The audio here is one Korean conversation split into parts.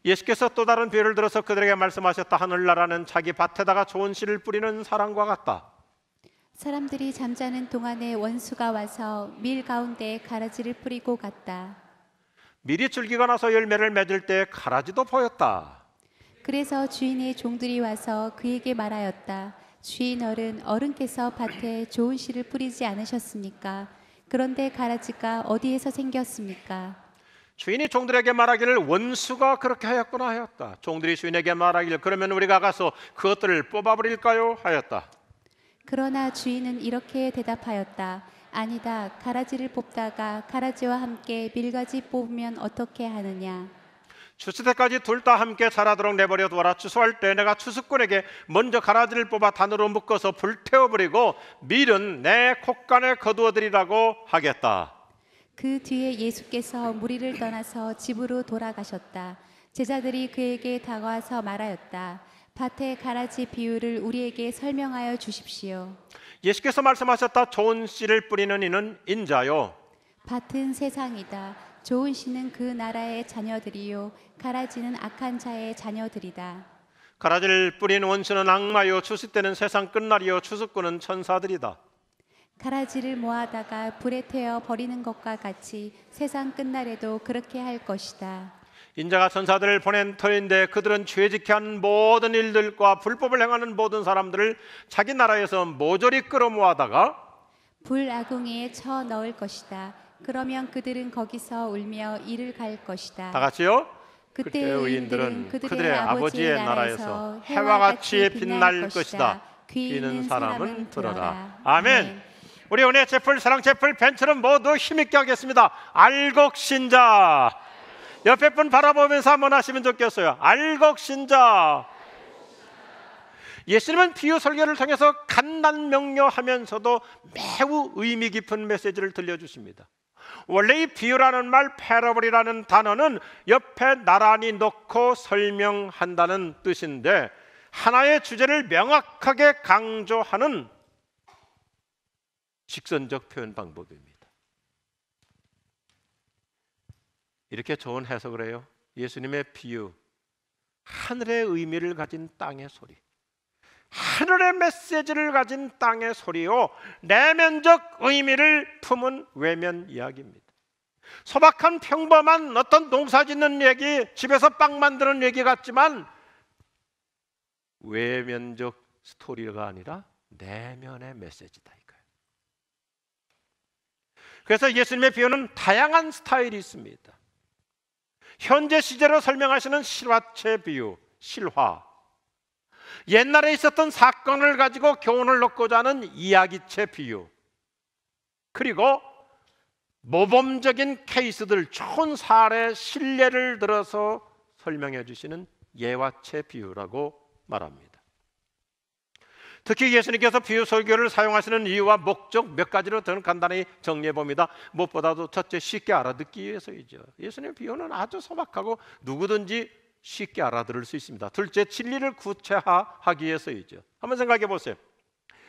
예수께서 또 다른 비유를 들어서 그들에게 말씀하셨다. 하늘나라는 자기 밭에다가 좋은 씨를 뿌리는 사람과 같다. 사람들이 잠자는 동안에 원수가 와서 밀 가운데 가라지를 뿌리고 갔다. 밀이 줄기가 나서 열매를 맺을 때 가라지도 보였다. 그래서 주인의 종들이 와서 그에게 말하였다. 주인 어른께서 밭에 좋은 씨를 뿌리지 않으셨습니까? 그런데 가라지가 어디에서 생겼습니까? 주인이 종들에게 말하기를 원수가 그렇게 하였구나 하였다. 종들이 주인에게 말하기를 그러면 우리가 가서 그것들을 뽑아버릴까요 하였다. 그러나 주인은 이렇게 대답하였다. 아니다. 가라지를 뽑다가 가라지와 함께 밀가지 뽑으면 어떻게 하느냐? 추수 때까지 둘 다 함께 자라도록 내버려 두어라. 추수할 때 내가 추수꾼에게 먼저 가라지를 뽑아 단으로 묶어서 불태워버리고 밀은 내 콧간에 거두어드리라고 하겠다. 그 뒤에 예수께서 무리를 떠나서 집으로 돌아가셨다. 제자들이 그에게 다가와서 말하였다. 밭의 가라지 비유를 우리에게 설명하여 주십시오. 예수께서 말씀하셨다. 좋은 씨를 뿌리는 이는 인자요, 밭은 세상이다. 좋은 씨는 그 나라의 자녀들이요, 가라지는 악한 자의 자녀들이다. 가라지를 뿌린 원수는 악마요, 추수 때는 세상 끝날이요, 추수꾼은 천사들이다. 가라지를 모아다가 불에 태워 버리는 것과 같이 세상 끝날에도 그렇게 할 것이다. 인자가 천사들을 보낸 터인데 그들은 죄짓게 한 모든 일들과 불법을 행하는 모든 사람들을 자기 나라에서 모조리 끌어모아다가 불아궁에 쳐 넣을 것이다. 그러면 그들은 거기서 울며 이를 갈 것이다. 다 같이요. 그때 의인들은 그들의 그들의 아버지의 나라에서 해와 같이 빛날 것이다. 귀 있는 사람은 들어라. 아멘. 우리 은혜 채플, 사랑 채플, 벤처럼 모두 힘있게 하겠습니다. 알곡신자. 옆에 분 바라보면서 한번 하시면 좋겠어요. 알곡신자. 예수님은 비유 설교를 통해서 간단명료하면서도 매우 의미 깊은 메시지를 들려주십니다. 원래 이 비유라는 말, 패러블이라는 단어는 옆에 나란히 놓고 설명한다는 뜻인데 하나의 주제를 명확하게 강조하는 직선적 표현 방법입니다. 이렇게 좋은 해석을 해요. 예수님의 비유, 하늘의 의미를 가진 땅의 소리, 하늘의 메시지를 가진 땅의 소리요, 내면적 의미를 품은 외면 이야기입니다. 소박한 평범한 어떤 농사 짓는 얘기, 집에서 빵 만드는 얘기 같지만 외면적 스토리가 아니라 내면의 메시지다 이거예요. 그래서 예수님의 비유는 다양한 스타일이 있습니다. 현재 시제로 설명하시는 실화체 비유, 실화, 옛날에 있었던 사건을 가지고 교훈을 얻고자 하는 이야기체 비유, 그리고 모범적인 케이스들, 좋은 사례, 신뢰를 들어서 설명해 주시는 예화체 비유라고 말합니다. 특히 예수님께서 비유 설교를 사용하시는 이유와 목적 몇 가지로 저는 간단히 정리해 봅니다. 무엇보다도 첫째, 쉽게 알아듣기 위해서이죠. 예수님의 비유는 아주 소박하고 누구든지 쉽게 알아들을 수 있습니다. 둘째, 진리를 구체화하기 위해서이죠. 한번 생각해 보세요.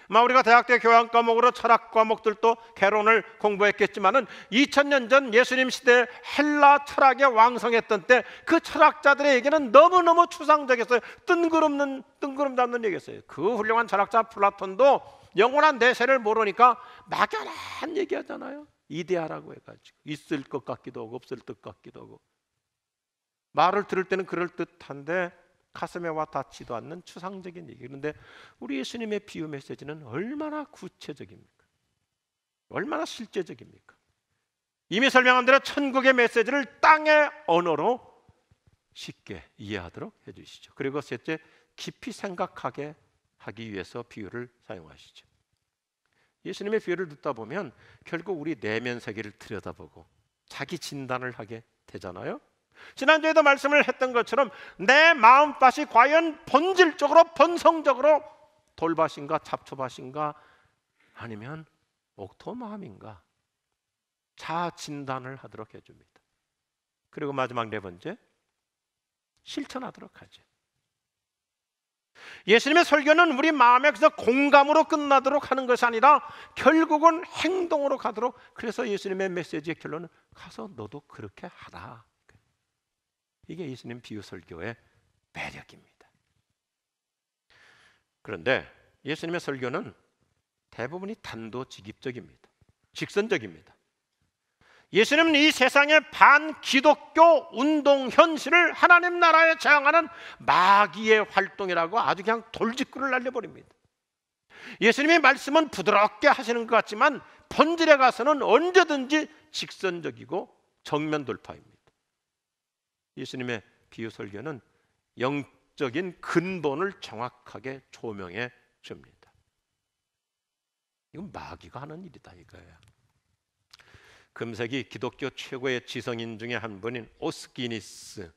우리가 대학 때 교양 과목으로 철학 과목들도 개론을 공부했겠지만은 2000년 전 예수님 시대 헬라 철학이 왕성했던 때 그 철학자들의 얘기는 너무너무 추상적이었어요. 뜬구름 잡는 얘기였어요. 그 훌륭한 철학자 플라톤도 영원한 내세를 모르니까 막연한 얘기하잖아요. 이데아라고 해가지고 있을 것 같기도 하고 없을 것 같기도 하고, 말을 들을 때는 그럴듯한데 가슴에 와 닿지도 않는 추상적인 얘기. 그런데 우리 예수님의 비유 메시지는 얼마나 구체적입니까? 얼마나 실제적입니까? 이미 설명한 대로 천국의 메시지를 땅의 언어로 쉽게 이해하도록 해주시죠. 그리고 셋째, 깊이 생각하게 하기 위해서 비유를 사용하시죠. 예수님의 비유를 듣다 보면 결국 우리 내면 세계를 들여다보고 자기 진단을 하게 되잖아요. 지난주에도 말씀을 했던 것처럼 내 마음밭이 과연 본질적으로 본성적으로 돌밭인가 잡초밭인가 아니면 옥토마음인가 자아 진단을 하도록 해줍니다. 그리고 마지막 네 번째, 실천하도록 하죠. 예수님의 설교는 우리 마음에 그래서 공감으로 끝나도록 하는 것이 아니라 결국은 행동으로 가도록, 그래서 예수님의 메시지의 결론은 가서 너도 그렇게 하라. 이게 예수님 비유 설교의 매력입니다. 그런데 예수님의 설교는 대부분이 단도직입적입니다. 직선적입니다. 예수님은 이 세상의 반기독교 운동 현실을 하나님 나라에 저항하는 마귀의 활동이라고 아주 그냥 돌직구를 날려버립니다. 예수님의 말씀은 부드럽게 하시는 것 같지만 본질에 가서는 언제든지 직선적이고 정면 돌파입니다. 예수님의 비유 설교는 영적인 근본을 정확하게 조명해 줍니다. 이건 마귀가 하는 일이다 이거예요. 금세기 기독교 최고의 지성인 중에 한 분인 오스기니스,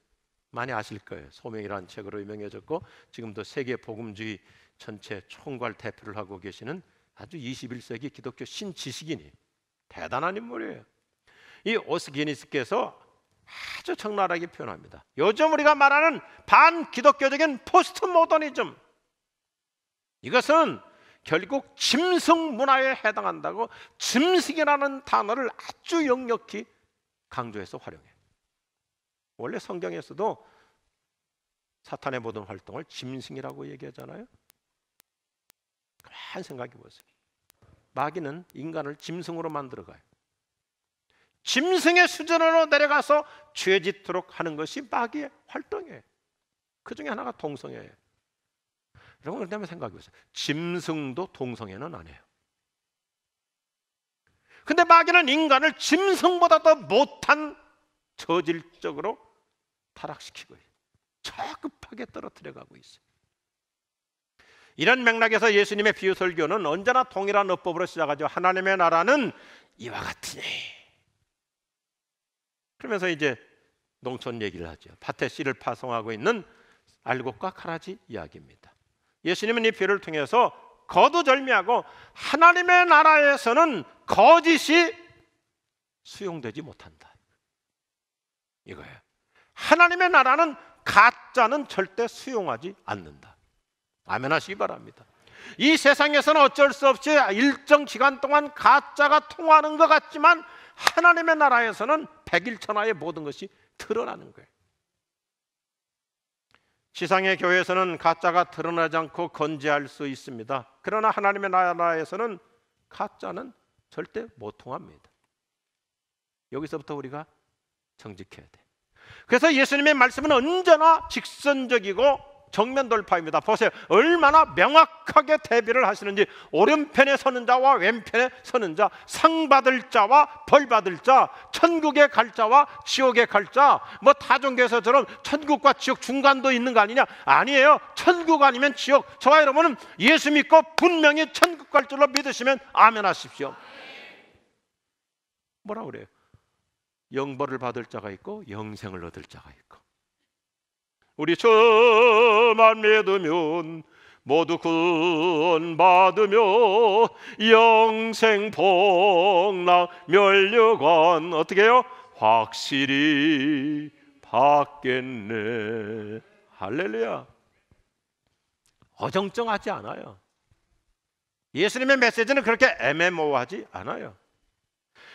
많이 아실 거예요. 소명이라는 책으로 유명해졌고 지금도 세계 복음주의 전체 총괄 대표를 하고 계시는 아주 21세기 기독교 신지식인이 대단한 인물이에요. 이 오스기니스께서 아주 적나라하게 표현합니다. 요즘 우리가 말하는 반기독교적인 포스트 모더니즘, 이것은 결국 짐승 문화에 해당한다고 짐승이라는 단어를 아주 역력히 강조해서 활용해요. 원래 성경에서도 사탄의 모든 활동을 짐승이라고 얘기하잖아요. 가만 생각해 보세요. 마귀는 인간을 짐승으로 만들어가요. 짐승의 수준으로 내려가서 죄짓도록 하는 것이 마귀의 활동이에요. 그 중에 하나가 동성애예요. 여러분 그렇다면 생각해 보세요. 짐승도 동성애는 안 해요. 근데 마귀는 인간을 짐승보다 더 못한 저질적으로 타락시키고 저급하게 떨어뜨려가고 있어요. 이런 맥락에서 예수님의 비유 설교는 언제나 동일한 어법으로 시작하죠. 하나님의 나라는 이와 같으니. 그러면서 이제 농촌 얘기를 하죠. 밭에 씨를 파송하고 있는 알곡과 가라지 이야기입니다. 예수님은 이 비유를 통해서 거두절미하고 하나님의 나라에서는 거짓이 수용되지 못한다 이거예요. 하나님의 나라는 가짜는 절대 수용하지 않는다. 아멘 하시기 바랍니다. 이 세상에서는 어쩔 수 없이 일정 기간 동안 가짜가 통하는 것 같지만 하나님의 나라에서는 백일천하의 모든 것이 드러나는 거예요. 지상의 교회에서는 가짜가 드러나지 않고 건재할 수 있습니다. 그러나 하나님의 나라에서는 가짜는 절대 못 통합니다. 여기서부터 우리가 정직해야 돼. 그래서 예수님의 말씀은 언제나 직선적이고 정면 돌파입니다. 보세요. 얼마나 명확하게 대비를 하시는지. 오른편에 서는 자와 왼편에 서는 자, 상 받을 자와 벌 받을 자, 천국에 갈 자와 지옥에 갈 자. 뭐 다종교에서처럼 천국과 지옥 중간도 있는 거 아니냐? 아니에요. 천국 아니면 지옥. 저와 여러분은 예수 믿고 분명히 천국 갈 줄로 믿으시면 아멘 하십시오. 뭐라 그래요? 영벌을 받을 자가 있고 영생을 얻을 자가 있고, 우리 저만 믿으면 모두 구원받으며 영생 복락 멸류관 어떻게 해요? 확실히 받겠네. 할렐루야. 어정쩡하지 않아요. 예수님의 메시지는 그렇게 애매모호하지 않아요.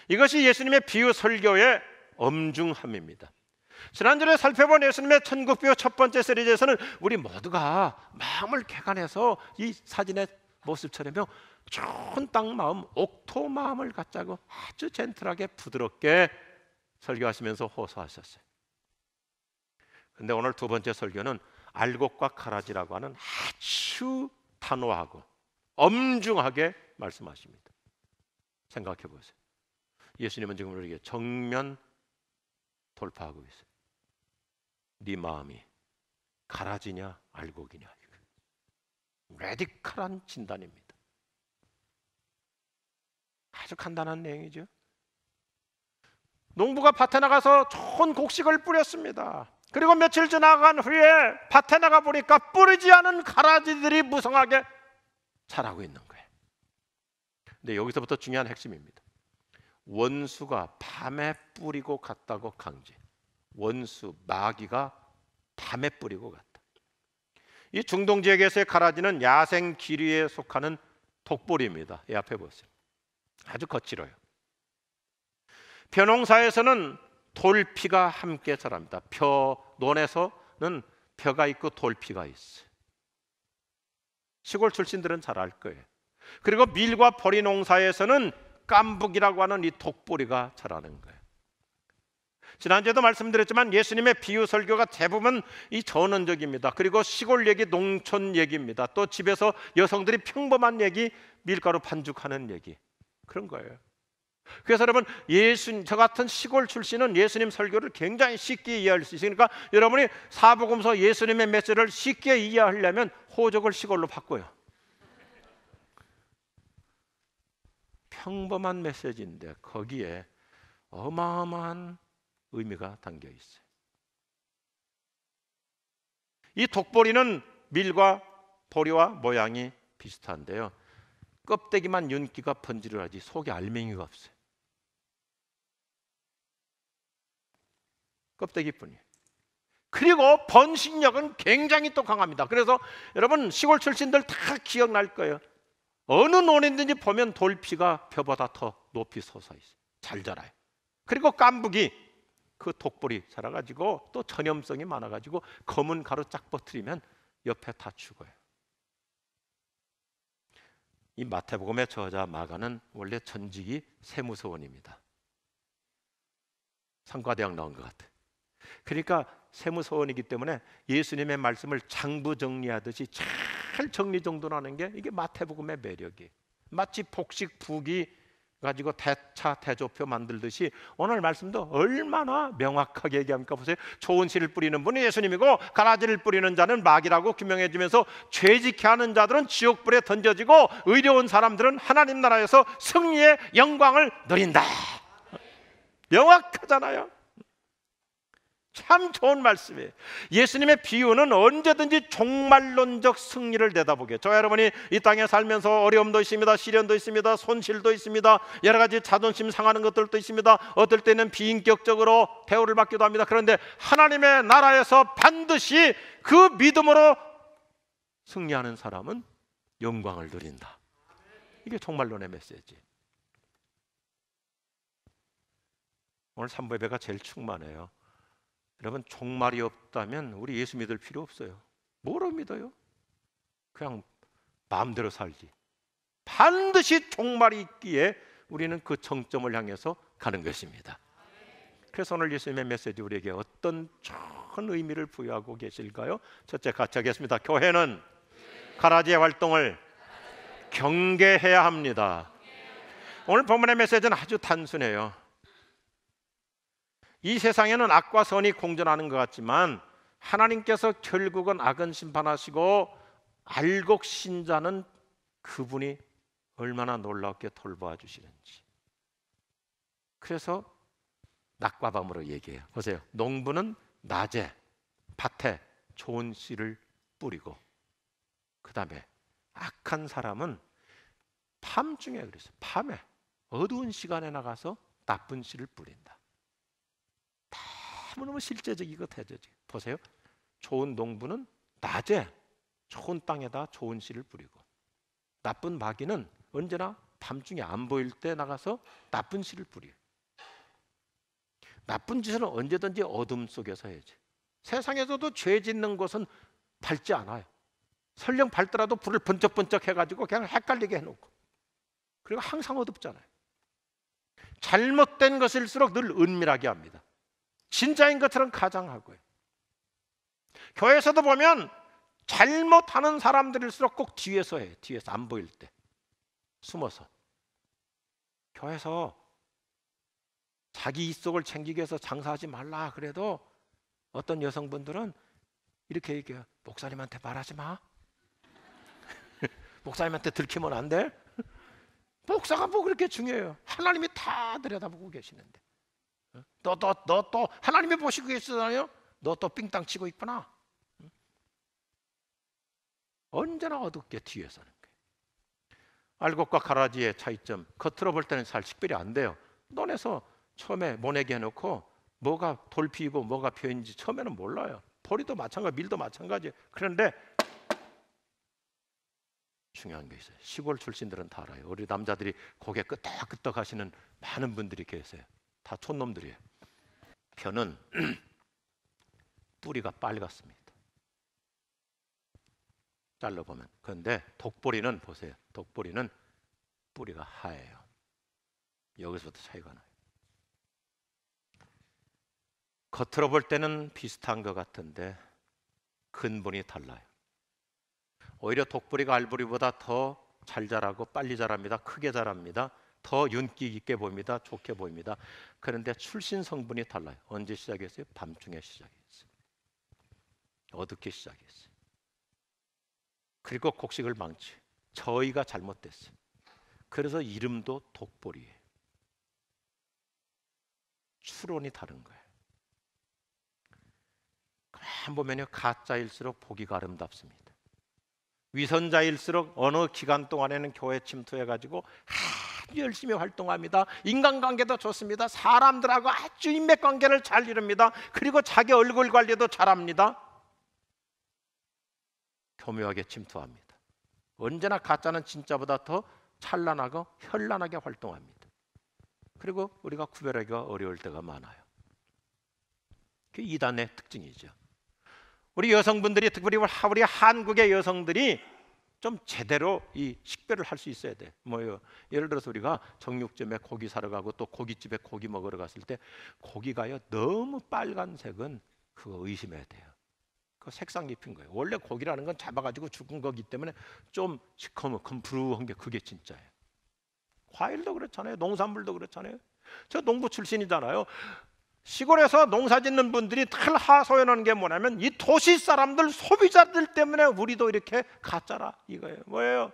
이것이 예수님의 비유 설교의 엄중함입니다. 지난주에 살펴본 예수님의 천국비유 첫 번째 시리즈에서는 우리 모두가 마음을 개간해서 이 사진의 모습처럼요 좋은 땅 마음, 옥토 마음을 갖자고 아주 젠틀하게 부드럽게 설교하시면서 호소하셨어요. 근데 오늘 두 번째 설교는 알곡과 가라지라고 하는 아주 단호하고 엄중하게 말씀하십니다. 생각해 보세요. 예수님은 지금 우리에게 정면 돌파하고 있어요. 네 마음이 가라지냐 알곡이냐, 레디컬한 진단입니다. 아주 간단한 내용이죠. 농부가 밭에 나가서 좋은 곡식을 뿌렸습니다. 그리고 며칠 지나간 후에 밭에 나가 보니까 뿌리지 않은 가라지들이 무성하게 자라고 있는 거예요. 근데 여기서부터 중요한 핵심입니다. 원수가 밤에 뿌리고 갔다고 강제. 원수, 마귀가 밤에 뿌리고 갔다. 이 중동 지역에서의 가라지는 야생 기류에 속하는 독보리입니다. 이 앞에 보세요. 아주 거칠어요. 벼농사에서는 돌피가 함께 자랍니다. 벼, 논에서는 벼가 있고 돌피가 있어요. 시골 출신들은 잘 알 거예요. 그리고 밀과 보리 농사에서는 깐북이라고 하는 이 독보리가 자라는 거예요. 지난주에도 말씀드렸지만 예수님의 비유 설교가 대부분 이 전원적입니다. 그리고 시골 얘기, 농촌 얘기입니다. 또 집에서 여성들이 평범한 얘기, 밀가루 반죽하는 얘기, 그런 거예요. 그래서 여러분, 저 같은 시골 출신은 예수님 설교를 굉장히 쉽게 이해할 수 있으니까 여러분이 사복음서 예수님의 메시지를 쉽게 이해하려면 호적을 시골로 바꿔요. 평범한 메시지인데 거기에 어마어마한 의미가 담겨 있어요. 이 독보리는 밀과 보리와 모양이 비슷한데요, 껍데기만 윤기가 번지르르하지 속에 알맹이가 없어요. 껍데기뿐이에요. 그리고 번식력은 굉장히 또 강합니다. 그래서 여러분, 시골 출신들 다 기억날 거예요. 어느 논이든지 보면 돌피가 벼보다 더 높이 솟아 있어요. 잘 자라요. 그리고 깐북이, 그 독보리 자라가지고 또 전염성이 많아가지고 검은 가루 쫙 퍼뜨리면 옆에 다 죽어요. 이 마태복음의 저자 마가는 원래 전직이 세무서원입니다. 상과대학 나온 것 같아요. 그러니까 세무서원이기 때문에 예수님의 말씀을 장부 정리하듯이 잘 정리정돈하는 게 이게 마태복음의 매력이에요. 마치 복식 부기 가지고 대차 대조표 만들듯이 오늘 말씀도 얼마나 명확하게 얘기합니까? 보세요. 좋은 씨를 뿌리는 분이 예수님이고 가라지를 뿌리는 자는 마귀라고 규명해 주면서 죄짓게 하는 자들은 지옥불에 던져지고 의로운 사람들은 하나님 나라에서 승리의 영광을 누린다. 명확하잖아요. 참 좋은 말씀이에요. 예수님의 비유는 언제든지 종말론적 승리를 내다보게. 저 여러분이 이 땅에 살면서 어려움도 있습니다. 시련도 있습니다. 손실도 있습니다. 여러 가지 자존심 상하는 것들도 있습니다. 어떨 때는 비인격적으로 대우를 받기도 합니다. 그런데 하나님의 나라에서 반드시 그 믿음으로 승리하는 사람은 영광을 누린다. 이게 종말론의 메시지. 오늘 3부 예배가 제일 충만해요. 여러분, 종말이 없다면 우리 예수 믿을 필요 없어요. 뭐로 믿어요? 그냥 마음대로 살지. 반드시 종말이 있기에 우리는 그 정점을 향해서 가는 것입니다. 그래서 오늘 예수님의 메시지 우리에게 어떤 좋은 의미를 부여하고 계실까요? 첫째, 같이 하겠습니다. 교회는 가라지의 활동을 경계해야 합니다. 오늘 본문의 메시지는 아주 단순해요. 이 세상에는 악과 선이 공존하는 것 같지만 하나님께서 결국은 악은 심판하시고 알곡 신자는 그분이 얼마나 놀랍게 돌보아 주시는지. 그래서 낮과 밤으로 얘기해요. 보세요. 농부는 낮에 밭에 좋은 씨를 뿌리고, 그 다음에 악한 사람은 밤중에, 그랬어요. 밤에 어두운 시간에 나가서 나쁜 씨를 뿌린다. 너무너무 실제적이고 대조적. 보세요. 좋은 농부는 낮에 좋은 땅에다 좋은 씨를 뿌리고, 나쁜 마귀는 언제나 밤중에 안 보일 때 나가서 나쁜 씨를 뿌려요. 나쁜 짓은 언제든지 어둠 속에서 해야지. 세상에서도 죄 짓는 것은 밝지 않아요. 설령 밝더라도 불을 번쩍번쩍 해가지고 그냥 헷갈리게 해놓고, 그리고 항상 어둡잖아요. 잘못된 것일수록 늘 은밀하게 합니다. 진짜인 것처럼 가장하고요. 교회에서도 보면 잘못하는 사람들일수록 꼭 뒤에서 해요. 뒤에서 안 보일 때 숨어서. 교회에서 자기 이속을 챙기기 위해서 장사하지 말라 그래도 어떤 여성분들은 이렇게 얘기해요. 목사님한테 말하지 마. 목사님한테 들키면 안 돼. 목사가 뭐 그렇게 중요해요. 하나님이 다 들여다보고 계시는데 너 또 하나님이 보시고 계시잖아요. 너 또 삥땅 치고 있구나. 언제나 어둡게 뒤에서는 거예요. 알곡과 가라지의 차이점, 겉으로 볼 때는 잘 식별이 안 돼요. 논에서 처음에 모내기 해놓고 뭐가 돌피고 뭐가 벼인지 처음에는 몰라요. 보리도 마찬가지, 밀도 마찬가지예요. 그런데 중요한 게 있어요. 시골 출신들은 다 알아요. 우리 남자들이 고개 끄덕끄덕 하시는 많은 분들이 계세요. 다 촌놈들이에요. 벼는 뿌리가 빨갛습니다. 잘라보면. 그런데 독보리는 보세요. 독보리는 뿌리가 하얘요. 여기서부터 차이가 나요. 겉으로 볼 때는 비슷한 것 같은데 근본이 달라요. 오히려 독보리가 알보리보다 더 잘 자라고 빨리 자랍니다. 크게 자랍니다. 더 윤기 있게 보입니다. 좋게 보입니다. 그런데 출신 성분이 달라요. 언제 시작했어요? 밤중에 시작했어요. 어둡게 시작했어요. 그리고 곡식을 망치. 저희가 잘못됐어요. 그래서 이름도 독보리예요. 추론이 다른 거예요. 가만 보면요, 가짜일수록 보기가 아름답습니다. 위선자일수록 어느 기간 동안에는 교회 침투해가지고 아주 열심히 활동합니다. 인간관계도 좋습니다. 사람들하고 아주 인맥관계를 잘 이룹니다. 그리고 자기 얼굴 관리도 잘합니다. 교묘하게 침투합니다. 언제나 가짜는 진짜보다 더 찬란하고 현란하게 활동합니다. 그리고 우리가 구별하기가 어려울 때가 많아요. 그게 이단의 특징이죠. 우리 여성분들이, 특별히 우리 한국의 여성들이 좀 제대로 이 식별을 할 수 있어야 돼. 뭐요? 예를 들어서 우리가 정육점에 고기 사러 가고 또 고깃집에 고기 먹으러 갔을 때 고기가요 너무 빨간색은 그거 의심해야 돼요. 그 색상 입힌 거예요. 원래 고기라는 건 잡아가지고 죽은 거기 때문에 좀 시커멓고 부르한 게 그게 진짜예요. 과일도 그렇잖아요. 농산물도 그렇잖아요. 저 농부 출신이잖아요. 시골에서 농사 짓는 분들이 늘 하소연하는 게 뭐냐면 이 도시 사람들, 소비자들 때문에 우리도 이렇게 가짜라 이거예요. 뭐예요?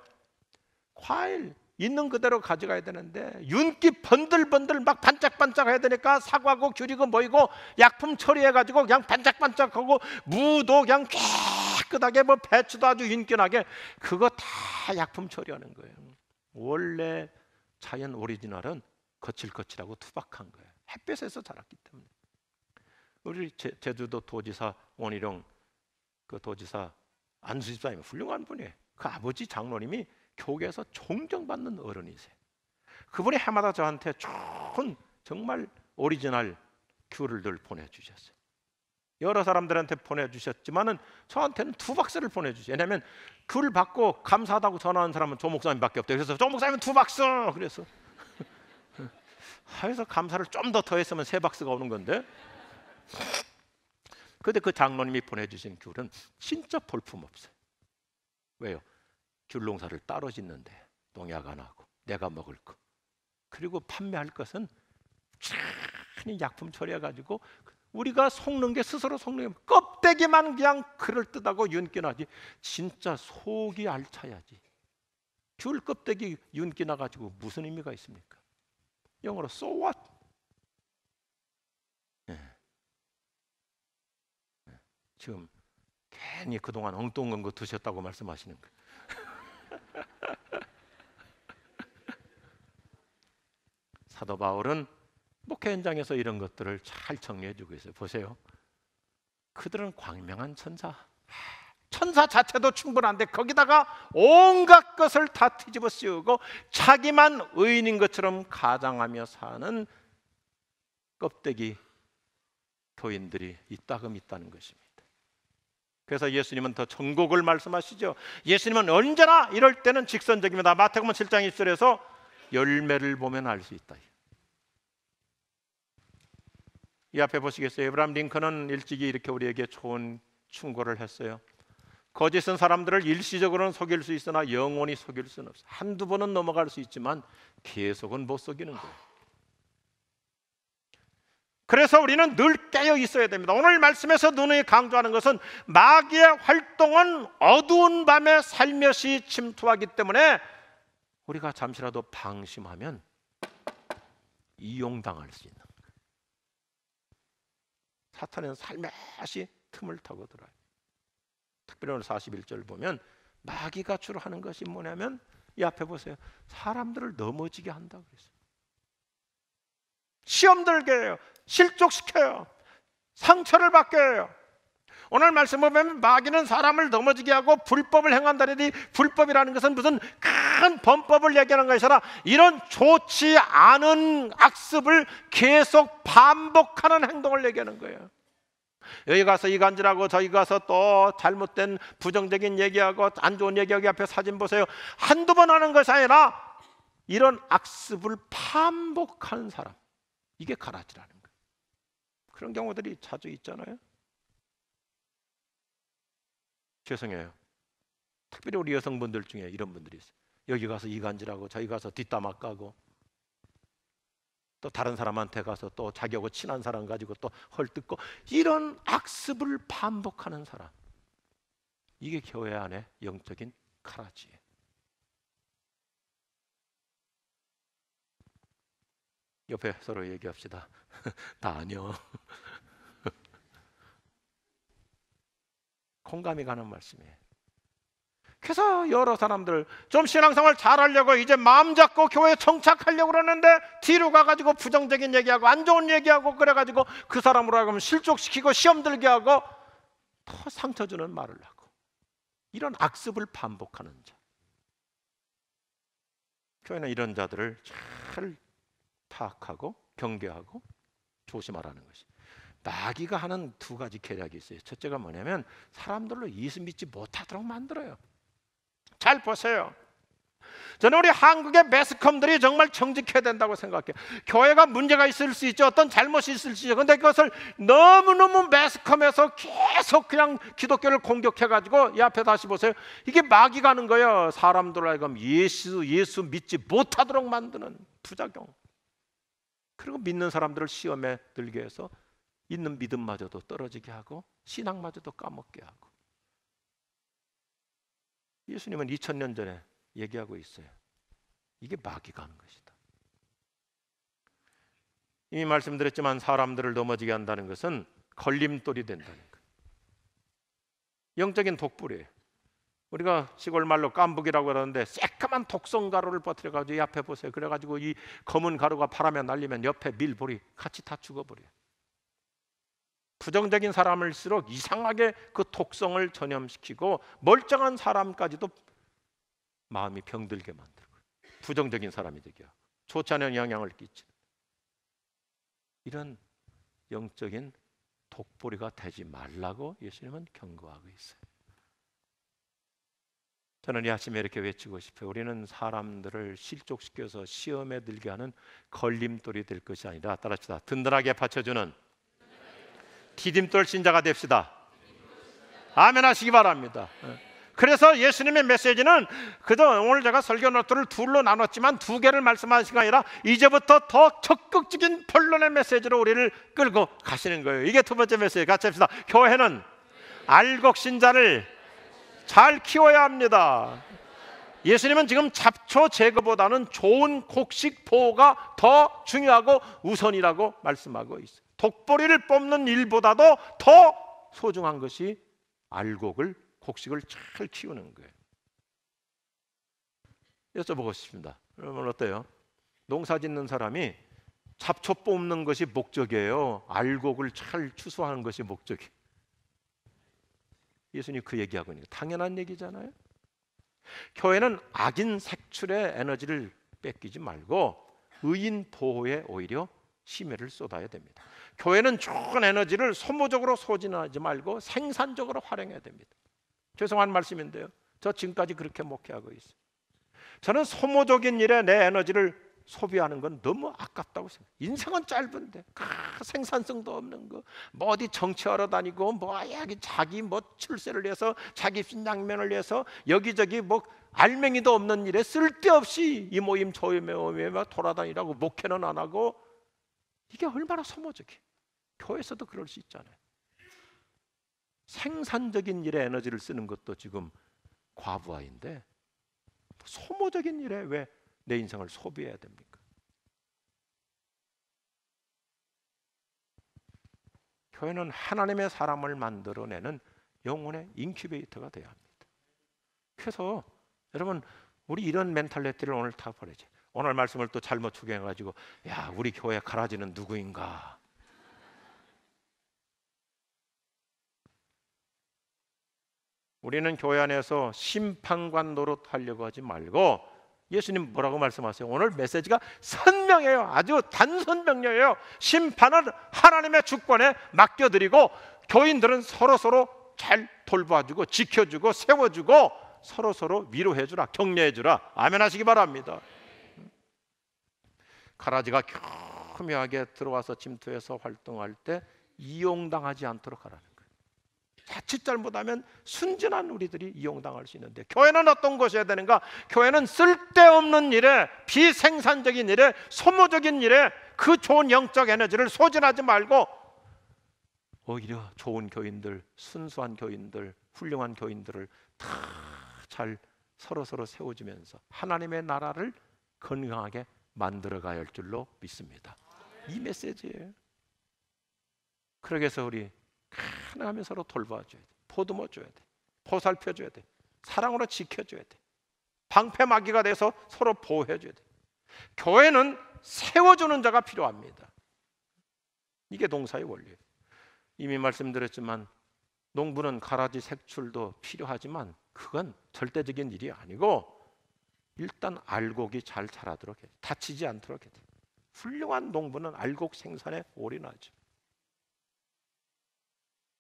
과일 있는 그대로 가져가야 되는데 윤기 번들번들 막 반짝반짝 해야 되니까 사과고 귤이고 뭐이고 약품 처리해가지고 그냥 반짝반짝하고 무도 그냥 깨끗하게, 뭐 배추도 아주 윤기나게, 그거 다 약품 처리하는 거예요. 원래 자연 오리지널은 거칠거칠하고 투박한 거예요. 햇볕에서 자랐기 때문에. 우리 제주도 도지사 원희룡 그 도지사 안수집사님 훌륭한 분이에요. 그 아버지 장로님이 교계에서 존경받는 어른이세요. 그분이 해마다 저한테 좋은 정말 오리지널 귤을 늘 보내주셨어요. 여러 사람들한테 보내주셨지만은 저한테는 2박스를 보내주세요. 왜냐하면 귤 받고 감사하다고 전화한 사람은 조 목사님밖에 없대요. 그래서 조 목사님은 2박스. 그래서 그래서 감사를 좀 더 더했으면 3박스가 오는 건데. 그런데 그 장로님이 보내주신 귤은 진짜 볼품 없어요. 왜요? 귤 농사를 따로 짓는데 농약 안 하고 내가 먹을 거, 그리고 판매할 것은 쫙 약품 처리해가지고 우리가 속는 게 스스로 속는 게 껍데기만 그냥 그럴듯하고 윤기나지 진짜 속이 알차야지. 귤 껍데기 윤기 나가지고 무슨 의미가 있습니까? 영어로 so what? 지금 괜히 그동안 엉뚱한 거 드셨다고 말씀하시는 거예요. 사도 바울은 목회 현장에서 이런 것들을 잘 정리해주고 있어요. 보세요. 그들은 광명한 천사, 천사 자체도 충분한데 거기다가 온갖 것을 다 뒤집어 씌우고 자기만 의인인 것처럼 가장하며 사는 껍데기 교인들이 이따금 있다는 것입니다. 그래서 예수님은 더 정곡을 말씀하시죠. 예수님은 언제나 이럴 때는 직선적입니다. 마태복음 7장 20절에서 열매를 보면 알 수 있다. 이 앞에 보시겠어요? 에브라함 링컨은 일찍이 이렇게 우리에게 좋은 충고를 했어요. 거짓은 사람들을 일시적으로는 속일 수 있으나 영원히 속일 수는 없어. 한두 번은 넘어갈 수 있지만 계속은 못 속이는 거예요. 그래서 우리는 늘 깨어 있어야 됩니다. 오늘 말씀에서 누누이 강조하는 것은 마귀의 활동은 어두운 밤에 살며시 침투하기 때문에 우리가 잠시라도 방심하면 이용당할 수 있는 거예요. 사탄은 살며시 틈을 타고 들어요. 특별히 오늘 41절 보면 마귀가 주로 하는 것이 뭐냐면 이 앞에 보세요. 사람들을 넘어지게 한다고 그랬어요. 시험 들게 해요. 실족시켜요. 상처를 받게 해요. 오늘 말씀 보면 마귀는 사람을 넘어지게 하고 불법을 행한다니, 불법이라는 것은 무슨 큰 범법을 얘기하는 것이 아니라 이런 좋지 않은 악습을 계속 반복하는 행동을 얘기하는 거예요. 여기 가서 이간질하고 저기 가서 또 잘못된 부정적인 얘기하고 안 좋은 얘기하고 앞에 사진 보세요. 한두 번 하는 것이 아니라 이런 악습을 반복하는 사람, 이게 가라지라는 거예요. 그런 경우들이 자주 있잖아요. 죄송해요. 특별히 우리 여성분들 중에 이런 분들이 있어요. 여기 가서 이간질하고 저기 가서 뒷담화 까고 또 다른 사람한테 가서 또 자기하고 친한 사람 가지고 또 헐뜯고, 이런 악습을 반복하는 사람, 이게 교회 안에 영적인 가라지예요. 옆에 서로 얘기합시다. 나 아니요. 공감이 가는 말씀이에요. 그래서 여러 사람들 좀 신앙생활 잘하려고 이제 마음 잡고 교회에 정착하려고 그러는데 뒤로 가가지고 부정적인 얘기하고 안 좋은 얘기하고 그래가지고 그 사람으로 하여금 실족시키고 시험 들게 하고 더 상처 주는 말을 하고, 이런 악습을 반복하는 자, 교회는 이런 자들을 잘 파악하고 경계하고 조심하라는 것이. 마귀가 하는 두 가지 계략이 있어요. 첫째가 뭐냐면 사람들로 예수 믿지 못하도록 만들어요. 잘 보세요. 저는 우리 한국의 매스컴들이 정말 정직해야 된다고 생각해요. 교회가 문제가 있을 수 있죠. 어떤 잘못이 있을 수 있죠. 그런데 그것을 너무너무 매스컴에서 계속 그냥 기독교를 공격해가지고, 이 앞에 다시 보세요. 이게 마귀가 하는 거예요. 사람들로 하여금 예수 믿지 못하도록 만드는 부작용. 그리고 믿는 사람들을 시험에 들게 해서 있는 믿음마저도 떨어지게 하고 신앙마저도 까먹게 하고. 예수님은 2000년 전에 얘기하고 있어요. 이게 마귀가 하는 것이다. 이미 말씀드렸지만 사람들을 넘어지게 한다는 것은 걸림돌이 된다는 거예요. 영적인 독불이에요. 우리가 시골 말로 깐북이라고 그러는데 새까만 독성 가루를 퍼뜨려가지고 이 앞에 보세요. 그래가지고 이 검은 가루가 바람에 날리면 옆에 밀볼이 같이 다 죽어버려요. 부정적인 사람일수록 이상하게 그 독성을 전염시키고 멀쩡한 사람까지도 마음이 병들게 만들고 부정적인 사람이 되게 하고 좋지 않은 영향을 끼치는, 이런 영적인 독보리가 되지 말라고 예수님은 경고하고 있어요. 저는 이 아침에 이렇게 외치고 싶어요. 우리는 사람들을 실족시켜서 시험에 들게 하는 걸림돌이 될 것이 아니라, 따라합시다, 든든하게 받쳐주는 디딤돌 신자가 됩시다. 아멘 하시기 바랍니다. 그래서 예수님의 메시지는 그저 오늘 제가 설교 노트를 둘로 나눴지만 두 개를 말씀하신 게 아니라 이제부터 더 적극적인 본론의 메시지로 우리를 끌고 가시는 거예요. 이게 두 번째 메시지. 같이 합시다. 교회는 알곡 신자를 잘 키워야 합니다. 예수님은 지금 잡초 제거보다는 좋은 곡식 보호가 더 중요하고 우선이라고 말씀하고 있어요. 독보리를 뽑는 일보다도 더 소중한 것이 알곡을, 곡식을 잘 키우는 거예요. 여쭤보고 싶습니다. 여러분 어때요? 농사 짓는 사람이 잡초 뽑는 것이 목적이에요? 알곡을 잘 추수하는 것이 목적이에요? 예수님 그 얘기하고 있는 게 당연한 얘기잖아요. 교회는 악인 색출의 에너지를 뺏기지 말고 의인 보호에 오히려 심혈을 쏟아야 됩니다. 교회는 좋은 에너지를 소모적으로 소진하지 말고 생산적으로 활용해야 됩니다. 죄송한 말씀인데요, 저 지금까지 그렇게 목회하고 있어요. 저는 소모적인 일에 내 에너지를 소비하는 건 너무 아깝다고 생각해요. 인생은 짧은데 생산성도 없는 거, 뭐 어디 정치하러 다니고 뭐야 자기 뭐 출세를 위해서 자기 신장면을 위해서 여기저기 뭐 알맹이도 없는 일에 쓸데없이 이 모임 저 모임에 돌아다니라고 목회는 안 하고, 이게 얼마나 소모적이에요. 교회에서도 그럴 수 있잖아요. 생산적인 일에 에너지를 쓰는 것도 지금 과부하인데 소모적인 일에 왜 내 인생을 소비해야 됩니까? 교회는 하나님의 사람을 만들어내는 영혼의 인큐베이터가 돼야 합니다. 그래서 여러분 우리 이런 멘탈리티를 오늘 다 버리죠. 오늘 말씀을 또 잘못 추경해가지고 야 우리 교회 가라지는 누구인가? 우리는 교회 안에서 심판관 노릇하려고 하지 말고, 예수님 뭐라고 말씀하세요? 오늘 메시지가 선명해요. 아주 단선 명료해요. 심판은 하나님의 주권에 맡겨드리고 교인들은 서로서로 잘 돌봐주고 지켜주고 세워주고 서로서로 위로해주라, 격려해주라. 아멘 하시기 바랍니다. 가라지가 교묘하게 들어와서 침투해서 활동할 때 이용당하지 않도록 하라는 거예요. 자칫 잘못하면 순진한 우리들이 이용당할 수 있는데, 교회는 어떤 것이어야 되는가? 교회는 쓸데없는 일에, 비생산적인 일에, 소모적인 일에 그 좋은 영적 에너지를 소진하지 말고 오히려 좋은 교인들, 순수한 교인들, 훌륭한 교인들을 다 잘 서로서로 세워주면서 하나님의 나라를 건강하게 만들어가야 할 줄로 믿습니다. 이 메시지예요. 그러기 위해서 우리 하나님 서로 돌봐줘야 돼, 보듬어줘야 돼, 보살펴줘야 돼, 사랑으로 지켜줘야 돼, 방패막이가 돼서 서로 보호해줘야 돼. 교회는 세워주는 자가 필요합니다. 이게 농사의 원리예요. 이미 말씀드렸지만 농부는 가라지 색출도 필요하지만 그건 절대적인 일이 아니고 일단 알곡이 잘 자라도록 해야 돼. 다치지 않도록 해야 돼. 훌륭한 농부는 알곡 생산에 올인하죠.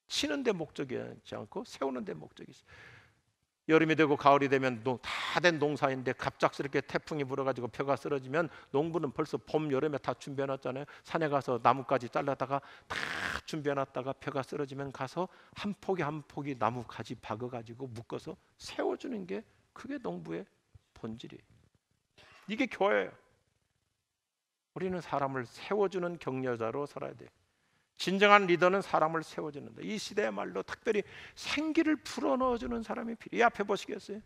치는 데 목적이 있지 않고 세우는 데 목적이 있어요. 여름이 되고 가을이 되면 다 된 농사인데 갑작스럽게 태풍이 불어가지고 벼가 쓰러지면 농부는 벌써 봄, 여름에 다 준비해놨잖아요. 산에 가서 나뭇가지 잘라다가 다 준비해놨다가 벼가 쓰러지면 가서 한 포기 한 포기 나뭇가지 박아가지고 묶어서 세워주는 게 그게 농부의 본질이에요. 이게 교회예요. 우리는 사람을 세워주는 격려자로 살아야 돼요. 진정한 리더는 사람을 세워주는다. 이 시대야말로 특별히 생기를 불어넣어주는 사람이 필요해요. 이 앞에 보시겠어요?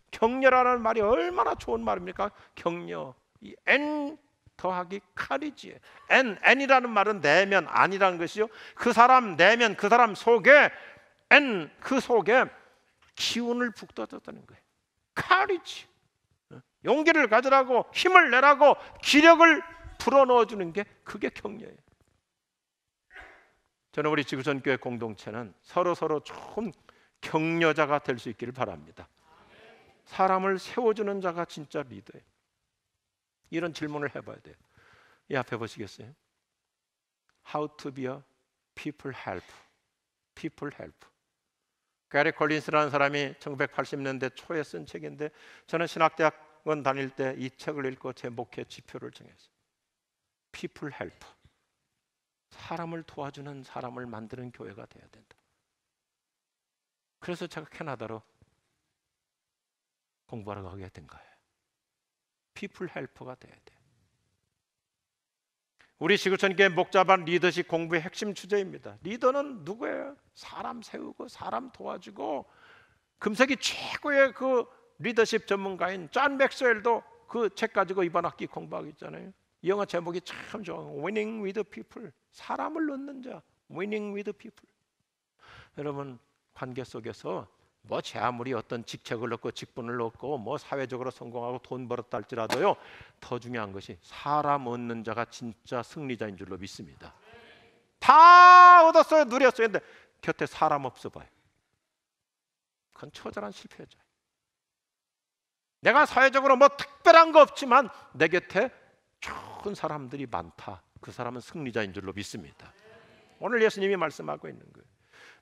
격려라는 말이 얼마나 좋은 말입니까? 격려. 이 N 더하기 카리지에 N이라는 말은 내면, 아니라는 것이요. 그 사람 내면, 그 사람 속에 N, 그 속에 기운을 북돋았다는 거예요. 카리지. 용기를 가지라고, 힘을 내라고, 기력을 불어넣어주는 게 그게 격려예요. 저는 우리 지구촌교회 공동체는 서로서로 좋은 격려자가 될 수 있기를 바랍니다. 사람을 세워주는 자가 진짜 리더예요. 이런 질문을 해봐야 돼요. 이 앞에 보시겠어요? How to be a people help. People help. 게리 콜린스라는 사람이 1980년대 초에 쓴 책인데, 저는 신학대학원 다닐 때 이 책을 읽고 제 목회 지표를 정했어요. People help. 사람을 도와주는, 사람을 만드는 교회가 돼야 된다. 그래서 제가 캐나다로 공부하러 가게 된 거예요. 피플 헬퍼가 돼야 돼요. 우리 지구촌교회 목자반 리더십 공부의 핵심 주제입니다. 리더는 누구예요? 사람 세우고 사람 도와주고, 금세기 최고의 그 리더십 전문가인 존 맥스웰도 그 책 가지고 이번 학기 공부하고 있잖아요. 이 영화 제목이 참 좋아요. Winning with people. 사람을 넣는 자. Winning with people. 여러분, 관계 속에서 뭐 제 아무리 어떤 직책을 얻고 직분을 얻고 뭐 사회적으로 성공하고 돈 벌었다 할지라도요, 더 중요한 것이 사람 얻는 자가 진짜 승리자인 줄로 믿습니다. 다 얻었어요, 누렸어요. 근데 곁에 사람 없어 봐요. 그건 처절한 실패자예요. 내가 사회적으로 뭐 특별한 거 없지만 내 곁에 좋은 사람들이 많다. 그 사람은 승리자인 줄로 믿습니다. 오늘 예수님이 말씀하고 있는 거예요.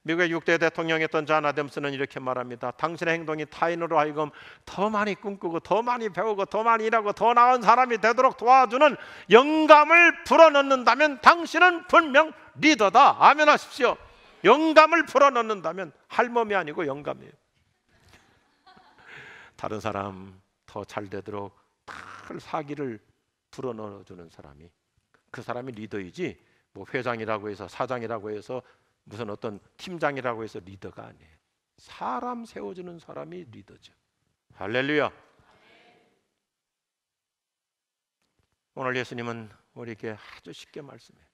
미국의 6대 대통령이었던 존 아담스는 이렇게 말합니다. 당신의 행동이 타인으로 하여금 더 많이 꿈꾸고 더 많이 배우고 더 많이 일하고 더 나은 사람이 되도록 도와주는 영감을 불어넣는다면 당신은 분명 리더다. 아멘 하십시오. 영감을 불어넣는다면 할멈이 아니고 영감이에요. 다른 사람 더 잘 되도록 사기를 불어넣어주는 사람이, 그 사람이 리더이지, 뭐 회장이라고 해서, 사장이라고 해서, 무슨 어떤 팀장이라고 해서 리더가 아니에요. 사람 세워주는 사람이 리더죠. 할렐루야. 오늘 예수님은 우리에게 아주 쉽게 말씀해요.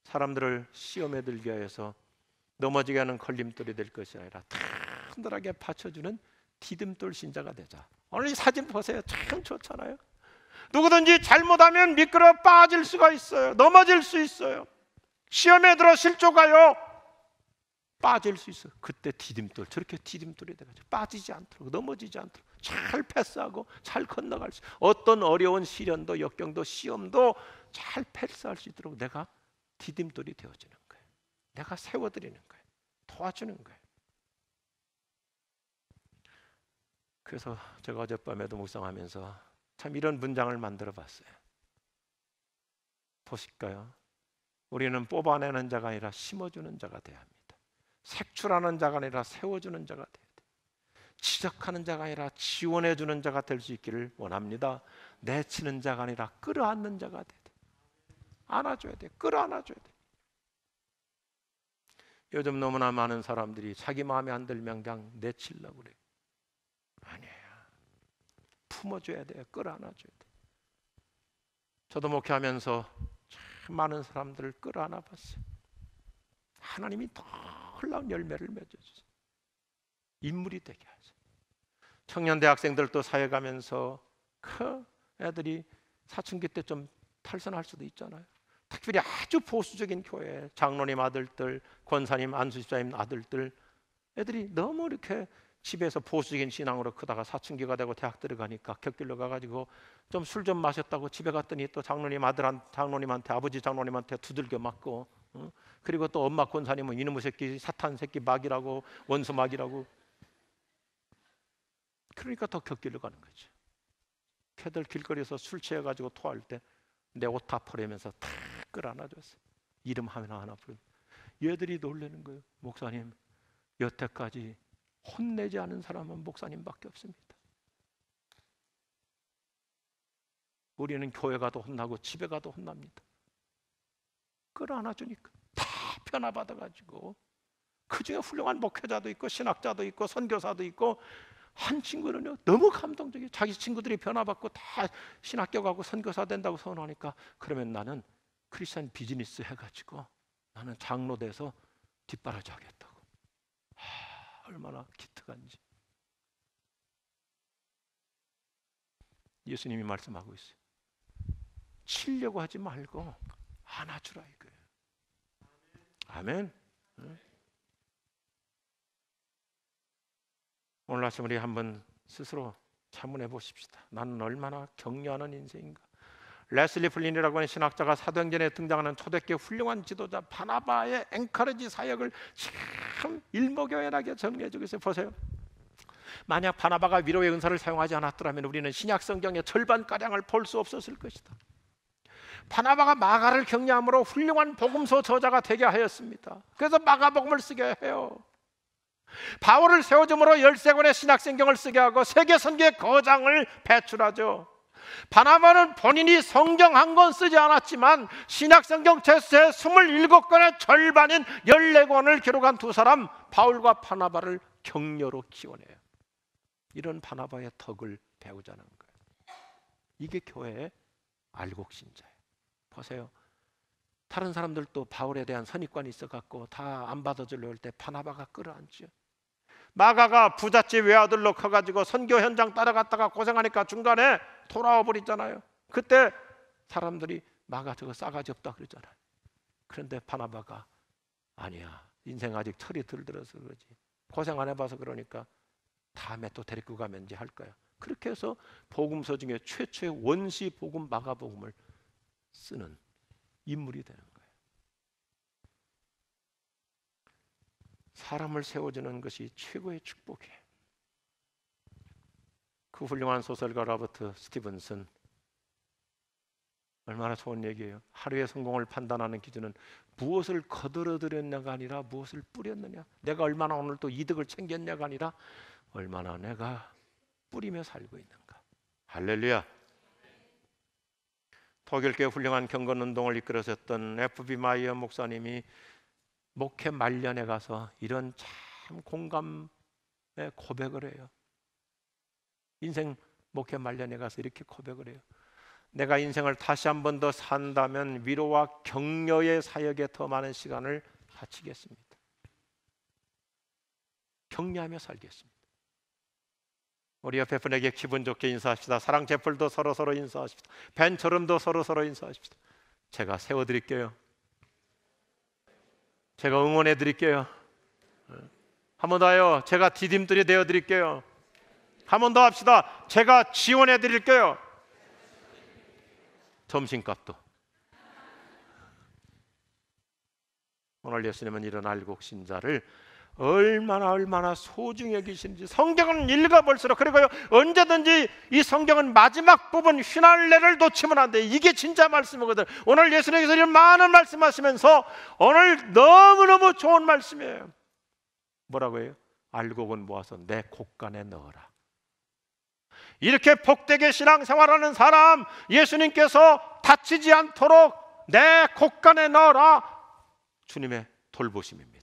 사람들을 시험에 들게 해서 넘어지게 하는 걸림돌이 될 것이 아니라 든든하게 받쳐주는 디딤돌 신자가 되자. 오늘 이 사진 보세요. 참 좋잖아요. 누구든지 잘못하면 미끄러 빠질 수가 있어요. 넘어질 수 있어요. 시험에 들어 실족하여 빠질 수 있어요. 그때 디딤돌, 저렇게 디딤돌이 돼가지고 빠지지 않도록, 넘어지지 않도록 잘 패스하고 잘 건너갈 수, 어떤 어려운 시련도 역경도 시험도 잘 패스할 수 있도록 내가 디딤돌이 되어주는 거예요. 내가 세워드리는 거예요. 도와주는 거예요. 그래서 제가 어젯밤에도 묵상하면서 참 이런 문장을 만들어 봤어요. 보실까요? 우리는 뽑아내는 자가 아니라 심어주는 자가 되어야 합니다. 색출하는 자가 아니라 세워주는 자가 되어야 돼요. 지적하는 자가 아니라 지원해주는 자가 될 수 있기를 원합니다. 내치는 자가 아니라 끌어안는 자가 돼야 돼요. 안아줘야 돼요. 끌어안아줘야 돼요. 요즘 너무나 많은 사람들이 자기 마음에 안 들면 그냥 내치려고 그래요. 아니에요. 품어줘야 돼요. 끌어안아줘야 돼요. 저도 목회하면서 참 많은 사람들을 끌어안아 봤어요. 하나님이 놀라운 열매를 맺어주세요. 인물이 되게 하세요. 청년 대학생들도 사회 가면서 그 애들이 사춘기 때 좀 탈선할 수도 있잖아요. 특별히 아주 보수적인 교회 장로님 아들들, 권사님, 안수집사님 아들들, 애들이 너무 이렇게 집에서 보수적인 신앙으로 크다가 사춘기가 되고 대학 들어가니까 곁길로 가가지고 좀 술 좀 마셨다고 집에 갔더니 또 장로님 장로님한테, 아버지 장로님한테 두들겨 맞고, 그리고 또 엄마 권사님은 이놈의 새끼, 사탄 새끼 막이라고, 원수 막이라고. 그러니까 더 곁길로 가는 거죠. 걔들 길거리에서 술 취해가지고 토할 때 내 옷 다 버리면서 다 끌어안아줬어요. 이름 하나 부르. 얘들이 놀라는 거예요. 목사님, 여태까지 혼내지 않은 사람은 목사님밖에 없습니다. 우리는 교회 가도 혼나고 집에 가도 혼납니다. 끌어안아주니까 다 변화받아가지고, 그 중에 훌륭한 목회자도 있고 신학자도 있고 선교사도 있고, 한 친구는요 너무 감동적이에요. 자기 친구들이 변화받고 다 신학교 가고 선교사 된다고 선언하니까, 그러면 나는 크리스천 비즈니스 해가지고 나는 장로 돼서 뒷바라지 하겠다고. 얼마나 기특한지. 예수님이 말씀하고 있어요. 치려고 하지 말고 안아주라 이거예요. 아멘. 오늘 아침 우리 한번 스스로 자문해 보십시다. 나는 얼마나 격려하는 인생인가. 레슬리 플린이라고 하는 신학자가 사도행전에 등장하는 초대교회 훌륭한 지도자 바나바의 엔커리지 사역을 참 일목요연하게 정리해주고 있어요. 보세요. 만약 바나바가 위로의 은사를 사용하지 않았더라면 우리는 신약 성경의 절반가량을 볼 수 없었을 것이다. 바나바가 마가를 격려함으로 훌륭한 복음서 저자가 되게 하였습니다. 그래서 마가복음을 쓰게 해요. 바울을 세워줌으로 13권의 신약성경을 쓰게 하고 세계 선교의 거장을 배출하죠. 바나바는 본인이 성경 한 권 쓰지 않았지만 신약성경 제 27권의 절반인 14권을 기록한 두 사람, 바울과 바나바를 격려로 기원해요. 이런 바나바의 덕을 배우자는 거예요. 이게 교회의 알곡신자예요. 보세요. 다른 사람들도 바울에 대한 선입관이 있어갖고 다 안 받아주려고 할 때 바나바가 끌어안죠. 마가가 부잣집 외아들로 커가지고 선교 현장 따라갔다가 고생하니까 중간에 돌아와 버리잖아요. 그때 사람들이 마가 저거 싸가지 없다 그러잖아요. 그런데 바나바가 아니야, 인생 아직 철이 덜 들어서 그러지, 고생 안 해봐서 그러니까 다음에 또 데리고 가면 이제 할 거야. 그렇게 해서 복음서 중에 최초의 원시 복음 마가복음을 쓰는 인물이 되는 거예요. 사람을 세워주는 것이 최고의 축복이에요. 그 훌륭한 소설가 로버트 스티븐슨, 얼마나 좋은 얘기예요. 하루의 성공을 판단하는 기준은 무엇을 거들어들였냐가 아니라 무엇을 뿌렸느냐, 내가 얼마나 오늘 또 이득을 챙겼냐가 아니라 얼마나 내가 뿌리며 살고 있는가. 할렐루야. 독일교회 훌륭한 경건운동을 이끌어섰던 F.B. 마이어 목사님이 목회 말년에 가서 이런 참 공감의 고백을 해요. 인생 목회 말년에 가서 이렇게 고백을 해요. 내가 인생을 다시 한 번 더 산다면 위로와 격려의 사역에 더 많은 시간을 바치겠습니다. 격려하며 살겠습니다. 우리 옆에 분에게 기분 좋게 인사합시다. 사랑 제풀도 서로 인사하십시다. 벤처럼도 서로 인사하십시다. 제가 세워드릴게요. 제가 응원해드릴게요. 한 번 더 해요. 제가 디딤돌이 되어드릴게요. 한 번 더 합시다. 제가 지원해드릴게요. 점심값도. 오늘 예수님은 이런 알곡신자를 얼마나 소중히 여기시는지 성경은 읽어볼수록, 그리고요 언제든지 이 성경은 마지막 부분 휘날레를 놓치면 안 돼. 이게 진짜 말씀이거든. 오늘 예수님께서 이런 많은 말씀하시면서 오늘 너무너무 좋은 말씀이에요. 뭐라고 해요? 알곡은 모아서 내 곳간에 넣어라. 이렇게 복되게 신앙생활하는 사람, 예수님께서 다치지 않도록 내 곳간에 넣어라. 주님의 돌보심입니다.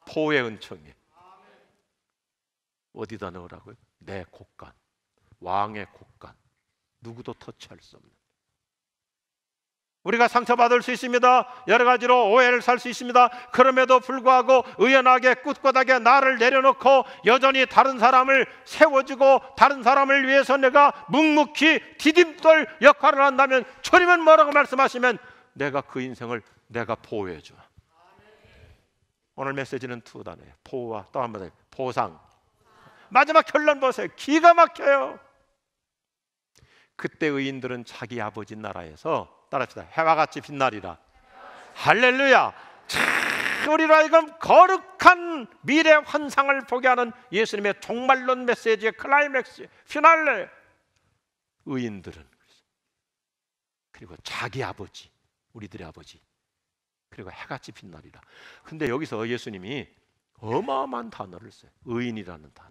보호의 은총이에요. 어디다 넣으라고요? 내 곳간, 왕의 곳간, 누구도 터치할 수 없는. 우리가 상처받을 수 있습니다. 여러 가지로 오해를 살 수 있습니다. 그럼에도 불구하고 의연하게 꿋꿋하게 나를 내려놓고 여전히 다른 사람을 세워주고 다른 사람을 위해서 내가 묵묵히 디딤돌 역할을 한다면, 주님은 뭐라고 말씀하시면 내가 그 인생을 내가 보호해줘. 오늘 메시지는 두 단어예요. 보호와 또 한 번 보상. 마지막 결론 보세요. 기가 막혀요. 그때 의인들은 자기 아버지 나라에서, 따라합시다, 해와 같이 빛나리라. 할렐루야. 참, 우리로 하여금 거룩한 미래 환상을 보게 하는 예수님의 종말론 메시지의 클라이맥스, 피날레. 의인들은, 그리고 자기 아버지, 우리들의 아버지, 그리고 해같이 빛나리라. 근데 여기서 예수님이 어마어마한 단어를 써요. 의인이라는 단어.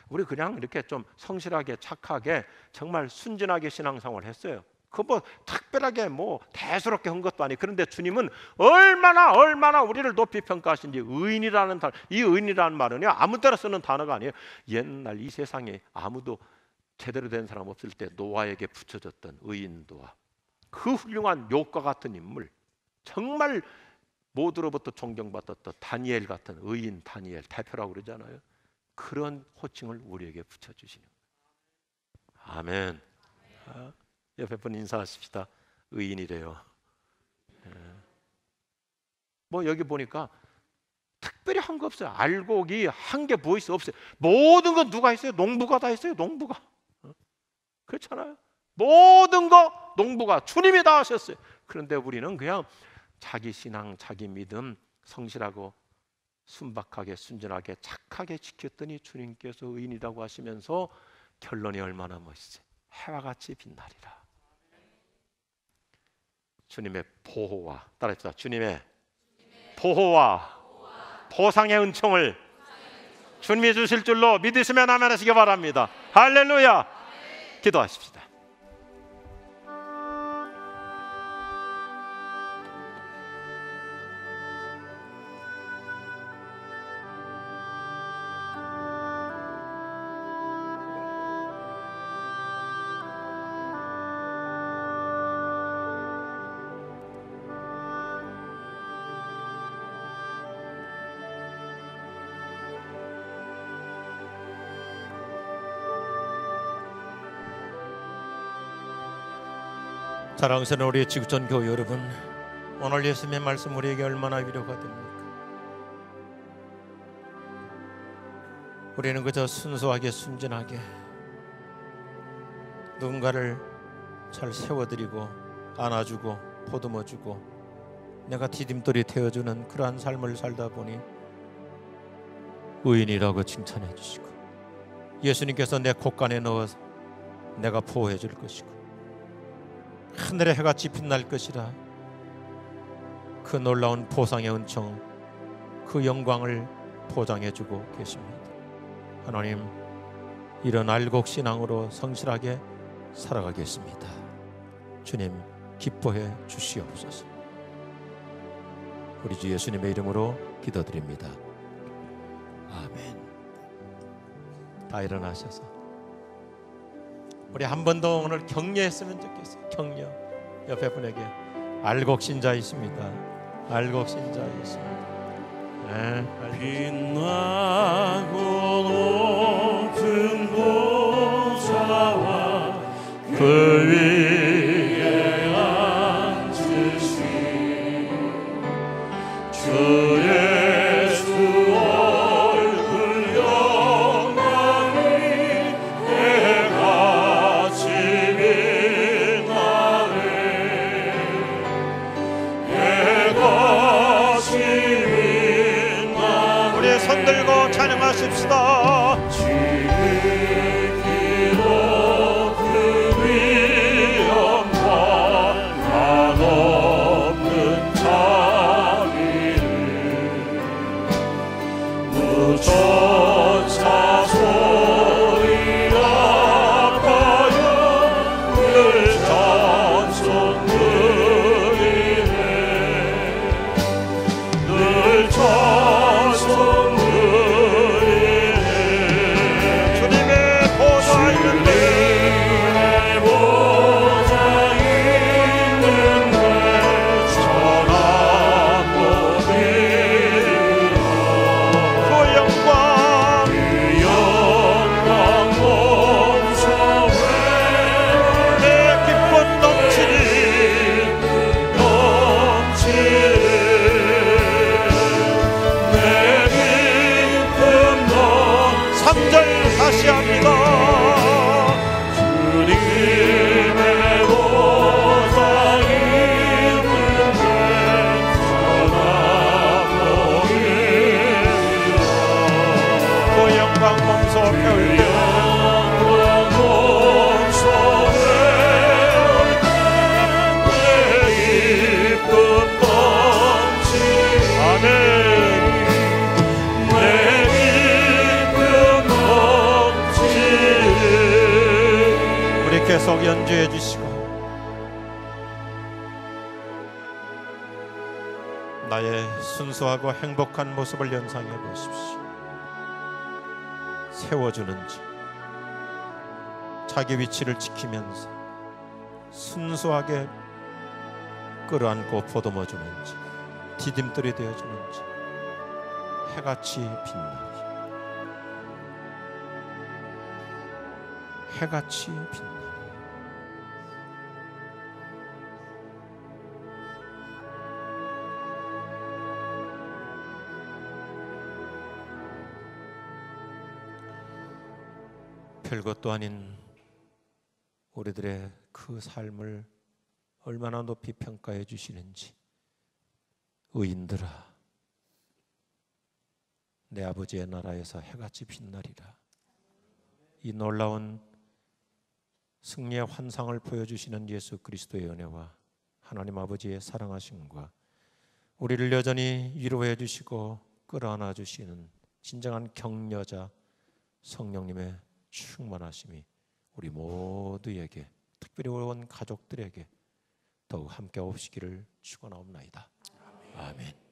우리 그냥 이렇게 좀 성실하게 착하게 정말 순진하게 신앙생활을 했어요. 그 뭐 특별하게 뭐 대수롭게 한 것도 아니에요. 그런데 주님은 얼마나 우리를 높이 평가하신지. 의인이라는 단어, 이 의인이라는 말은요 아무 때나 쓰는 단어가 아니에요. 옛날 이 세상에 아무도 제대로 된 사람 없을 때 노아에게 붙여졌던 의인도와 그 훌륭한 욥과 같은 인물, 정말 모두로부터 존경받았던 다니엘 같은 의인, 다니엘 대표라고 그러잖아요. 그런 호칭을 우리에게 붙여주시는 거예요. 아멘. 옆에 분 인사하십시다. 의인이래요. 뭐 여기 보니까 특별히 한 거 없어요. 알곡이 한 게 뭐 있어? 없어요. 모든 건 누가 했어요? 농부가 다 했어요. 농부가. 그렇잖아요. 모든 거 농부가, 주님이 다 하셨어요. 그런데 우리는 그냥 자기 신앙, 자기 믿음 성실하고 순박하게 순전하게 착하게 지켰더니 주님께서 의인이라고 하시면서 결론이 얼마나 멋있어요. 해와 같이 빛나리라. 주님의 보호와, 따라합시다, 주님의 보호와 보상의 은총을 주님이 주실 줄로 믿으시면 아멘 하시기 바랍니다. 할렐루야. 기도하십시다. 사랑스러운 우리 지구촌 교회 여러분, 오늘 예수님의 말씀 우리에게 얼마나 위로가 됩니까? 우리는 그저 순수하게 순진하게 누군가를 잘 세워드리고 안아주고 보듬어주고 내가 디딤돌이 되어주는 그러한 삶을 살다 보니 의인이라고 칭찬해 주시고, 예수님께서 내 곳간에 넣어서 내가 보호해 줄 것이고 하늘의 해같이 빛날 것이라, 그 놀라운 보상의 은총, 그 영광을 보장해주고 계십니다. 하나님, 이런 알곡 신앙으로 성실하게 살아가겠습니다. 주님, 기뻐해 주시옵소서. 우리 주 예수님의 이름으로 기도드립니다. 아멘. 다 일어나셔서 우리 한 번 더 오늘 격려했으면 좋겠어요. 격려. 옆에 분에게 알곡 신자 있습니다. 알곡 신자 있습니다. 네, 빛나고 높은 보좌와 그 위에 앉으신 주 예수 얼굴 영광이 해같이 빛나네. 해같이 빛나네. 손 들고 찬양하십시다. 지키고 그 위엄과 한없는 자비를 무천사 소리 아파요 늘 찬송 드리네 늘 찬송 드리네 주님의 보좌 있는데 주님의 보좌 있는데 전함도 드리라 그 영광 그 영광 몸소에 내 기쁨 넘치니 넘치네 내 기쁨 넘치네 3절 다시 합니다. 주님의 보좌 있는데 전함도 드리라 그 영광 몸소 배울 때 우리 계속 연주해 주시고 나의 순수하고 행복한 모습을 연상해 보십시오. 세워주는지 자기 위치를 지키면서 순수하게 끌어안고 보듬어 주는지 디딤돌이 되어 주는지 해같이 빛나리 해같이 빛나리 별것도 아닌 우리들의 그 삶을 얼마나 높이 평가해 주시는지 의인들아 내 아버지의 나라에서 해같이 빛나리라. 이 놀라운 승리의 환상을 보여주시는 예수 그리스도의 은혜와 하나님 아버지의 사랑하심과 우리를 여전히 위로해 주시고 끌어안아 주시는 진정한 격려자 성령님의 충만하심이 우리 모두에게 특별히 온 가족들에게 더욱 함께 오시기를 축원하옵나이다. 아멘.